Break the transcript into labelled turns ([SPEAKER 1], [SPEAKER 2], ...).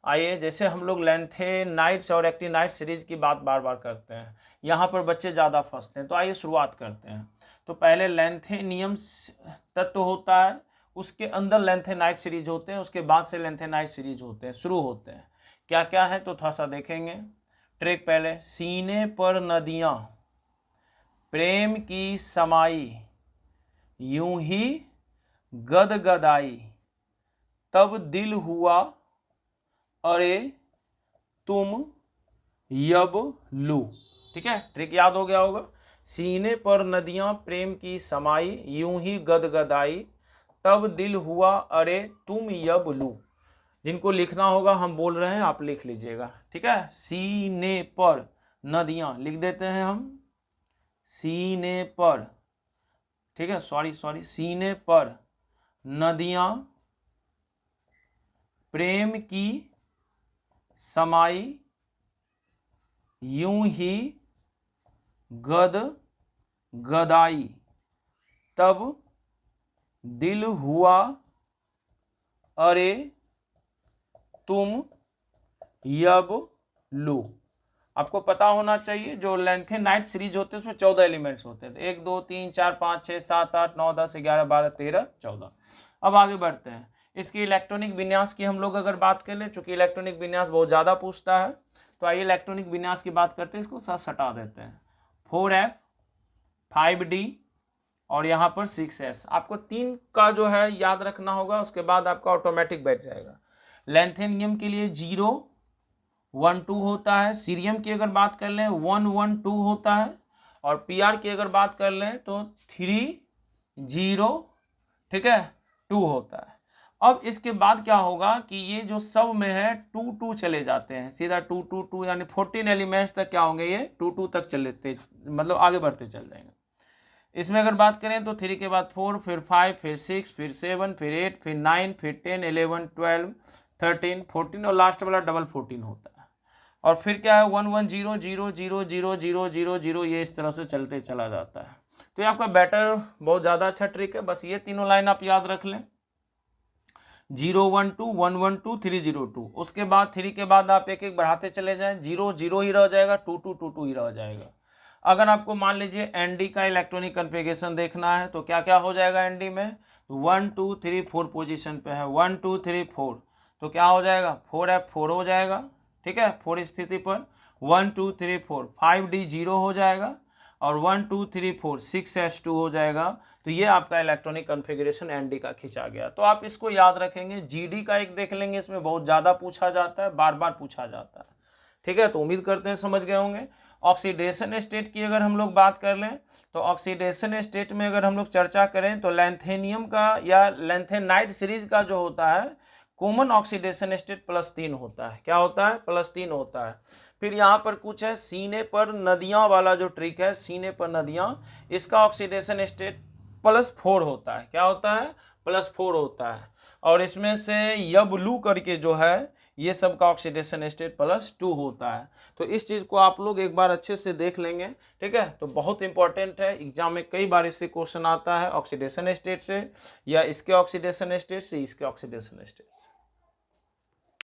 [SPEAKER 1] आइए, जैसे हम लोग लैंथेनाइड्स और एक्टिनाइड सीरीज की बात बार बार करते हैं, यहाँ पर बच्चे ज़्यादा फंसते हैं। तो आइए शुरुआत करते हैं। तो पहले लैंथेनियम तत्व होता है, उसके अंदर लैंथेनाइड सीरीज होते हैं, उसके बाद से लैंथेनाइड सीरीज होते हैं, शुरू होते हैं। क्या क्या है तो थोड़ा सा देखेंगे। ट्रिक पहले, सीने पर नदियाँ प्रेम की समाई, यूं ही गदगदाई, तब दिल हुआ अरे तुम यब लू। ठीक है, ट्रिक याद हो गया होगा। सीने पर नदियां प्रेम की समाई, यूं ही गदगदाई, तब दिल हुआ अरे तुम यब लू। जिनको लिखना होगा हम बोल रहे हैं, आप लिख लीजिएगा। ठीक है, सीने पर नदियां लिख देते हैं हम, सीने पर, ठीक है, सॉरी, सीने पर नदियां प्रेम की समाई, यूं ही गद गदाई, तब दिल हुआ अरे तुम यब लो। आपको पता होना चाहिए जो लैंथेनाइड सीरीज होते हैं उसमें 14 एलिमेंट्स होते हैं। 1 2 3 4 5 6 7 8 9 10 11 12 13 14। अब आगे बढ़ते हैं। इसकी इलेक्ट्रॉनिक विन्यास की हम लोग अगर बात कर ले, चूंकि इलेक्ट्रॉनिक विन्यास बहुत ज़्यादा पूछता है, तो आइए इलेक्ट्रॉनिक विन्यास की बात करते हैं। इसको साथ सटा देते हैं। 4f 5d और यहाँ पर 6s। आपको 3 का जो है याद रखना होगा, उसके बाद आपका ऑटोमेटिक बैठ जाएगा। लैंथेनियम के लिए 0 1 2 होता है। सीरियम की अगर बात कर लें 1 1 2 होता है। और पीआर की अगर बात कर लें तो 3 0, ठीक है, 2 होता है। अब इसके बाद क्या होगा कि ये जो सब में है 2 2 चले जाते हैं, सीधा 2 2 2, यानी 14 एलिमेंट्स तक क्या होंगे, ये 2 2 तक चलते, मतलब आगे बढ़ते चल जाएंगे। इसमें अगर बात करें तो 3 के बाद 4, फिर 5, फिर 6, फिर 7, फिर 8, फिर 9, फिर 10, 11, 12, 13, 14 और लास्ट वाला डबल 14 होता है। और फिर क्या है 1 1 0 0 0 0 0 0 0, ये इस तरह से चलते चला जाता है। तो ये आपका बैटर बहुत ज़्यादा अच्छा ट्रिक है। बस ये तीनों लाइन आप याद रख लें, 0 1 2 1 1 2 3 0 2। उसके बाद 3 के बाद आप एक एक बढ़ाते चले जाएं, 0 0 ही रह जाएगा, 2 2 2 2 ही रह जाएगा। अगर आपको मान लीजिए एनडी का इलेक्ट्रॉनिक कन्फिगरेशन देखना है तो क्या क्या हो जाएगा एनडी में, 1 2 3 4 पोजीशन पे है, 1 2 3 4, तो क्या हो जाएगा 4f4 हो जाएगा। ठीक है, 4 स्थिति पर 1 2 3 4, 5d 0 हो जाएगा और 1 2 3 4 6s2 हो जाएगा। तो ये आपका इलेक्ट्रॉनिक कन्फिगरेशन एनडी का खींचा गया। तो आप इसको याद रखेंगे। जीडी का एक देख लेंगे, इसमें बहुत ज़्यादा पूछा जाता है, बार बार पूछा जाता है। ठीक है, तो उम्मीद करते हैं समझ गए होंगे। ऑक्सीडेशन स्टेट की अगर हम लोग बात कर लें तो ऑक्सीडेशन स्टेट में अगर हम लोग चर्चा करें तो लैंथेनियम का या लैंथेनाइड सीरीज का जो होता है कॉमन ऑक्सीडेशन स्टेट +3 होता है। क्या होता है, +3 होता है। फिर यहाँ पर कुछ है सीने पर नदियाँ वाला जो ट्रिक है, सीने पर नदियाँ, इसका ऑक्सीडेशन स्टेट +4 होता है। क्या होता है, +4 होता है। और इसमें से यबलू करके जो है ये सब का ऑक्सीडेशन स्टेट +2 होता है। तो इस चीज़ को आप लोग एक बार अच्छे से देख लेंगे। ठीक है, तो बहुत इंपॉर्टेंट है, एग्जाम में कई बार इससे क्वेश्चन आता है ऑक्सीडेशन स्टेट से, या इसके ऑक्सीडेशन स्टेट से, इसके ऑक्सीडेशन स्टेट से।